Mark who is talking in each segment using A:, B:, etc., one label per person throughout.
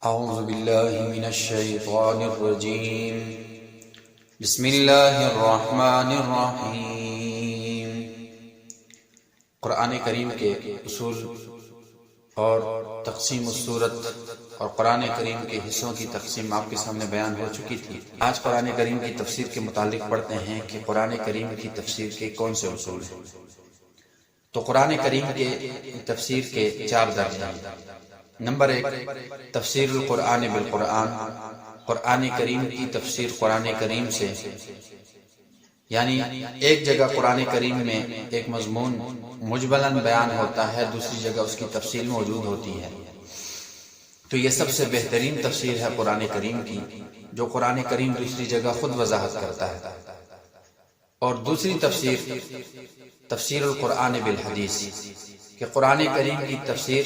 A: اعوذ باللہ من الشیطان الرجیم بسم اللہ الرحمن الرحیم۔ قرآن کریم کے اصول اور تقسیم السورت اور قرآن کریم کے حصوں کی تقسیم آپ کے سامنے بیان ہو چکی تھی۔ آج قرآن کریم کی تفسیر کے متعلق پڑھتے ہیں کہ قرآن کریم کی تفسیر کے کون سے اصول ہیں۔ تو قرآن کریم کے تفسیر کے 4 درجے ہیں۔ نمبر 1، تفسیر القرآن بالقرآن، قرآن کریم کی تفسیر قرآن کریم سے، یعنی ایک جگہ قرآن کریم میں ایک مضمون مجملاً بیان ہوتا ہے، دوسری جگہ اس کی تفصیل موجود ہوتی ہے، تو یہ سب سے بہترین تفسیر ہے قرآن کریم کی، جو قرآن کریم دوسری جگہ خود وضاحت کرتا ہے۔ اور دوسری تفسیر، تفسیر القرآن بالحدیث، کہ قرآن کریم کی تفسیر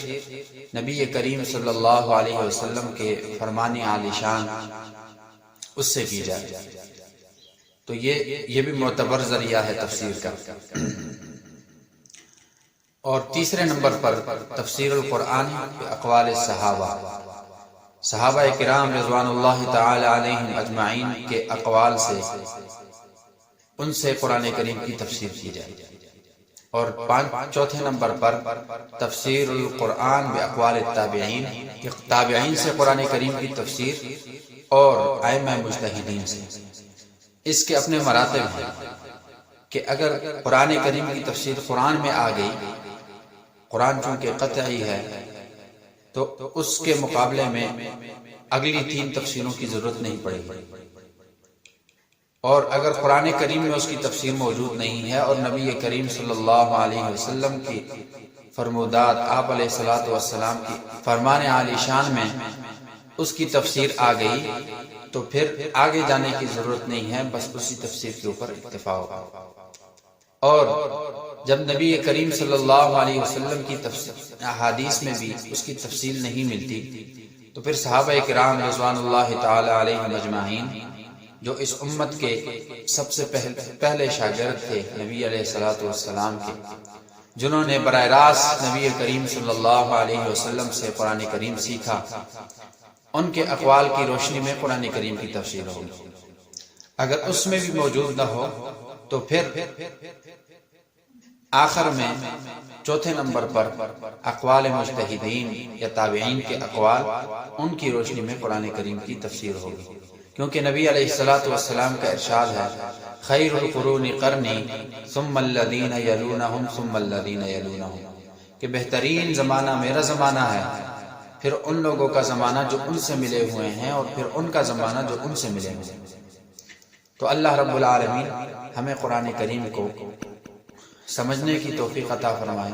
A: نبی کریم صلی اللہ علیہ وسلم کے فرمان عالی شان اس سے کی جائے، تو یہ بھی معتبر ذریعہ ہے تفسیر کا۔ اور تیسرے نمبر پر تفسیر القرآن باقوال الصحابہ، صحابہ کرام رضوان اللہ تعالی علیہم اجمعین کے اقوال سے، ان سے قرآن کریم کی تفسیر کی جائے۔ اور چوتھے نمبر پر تفسیر القرآن باقوال التابعین، تابعین سے قرآن کریم کی تفسیر اور ائمہ مجتہدین سے۔ اس کے اپنے مراتب ہیں کہ اگر قرآن کریم کی تفسیر قرآن میں آ گئی، قرآن چونکہ قطعی ہے، تو اس کے مقابلے میں اگلی 3 تفسیروں کی ضرورت نہیں پڑے گی۔ اور اگر قرآن کریم میں اس کی تفسیر موجود نہیں ہے اور نبی کریم صلی اللہ علیہ وسلم کی فرمودات، آپ علیہ الصلوۃ والسلام کی فرمان عالی شان میں اس کی تفسیر آ گئی، تو پھر آگے جانے کی ضرورت نہیں ہے، بس اسی تفسیر کے اوپر اکتفا ہوگا۔ اور جب نبی کریم صلی اللہ علیہ وسلم کی احادیث میں بھی اس کی تفصیل نہیں ملتی، تو پھر صحابہ کرام رضوان اللہ تعالی علیہم اجمعین، جو اس امت کے سب سے پہلے شاگرد تھے نبی علیہ الصلوۃ والسلام کے، جنہوں نے براہ راست نبی کریم صلی اللہ علیہ وسلم سے قرآن کریم سیکھا، ان کے اقوال کی روشنی میں قرآن کریم کی تفسیر ہوگی۔ اگر اس میں بھی موجود نہ ہو تو پھر آخر میں چوتھے نمبر پر اقوال مجتہدین یا تابعین کے اقوال، ان کی روشنی میں قرآن کریم کی تفسیر ہوگی، کیونکہ نبی علیہ الصلوۃ والسلام کا ارشاد ہے، خیر القرون قرنی ثم الذین یلونہم ثم الذین یلونہم، کہ بہترین زمانہ میرا زمانہ ہے، پھر ان لوگوں کا زمانہ جو ان سے ملے ہوئے ہیں، اور پھر ان کا زمانہ جو ان سے ملے ہوئے ہیں۔ تو اللہ رب العالمین ہمیں قرآن کریم کو سمجھنے کی توفیق عطا فرمائے،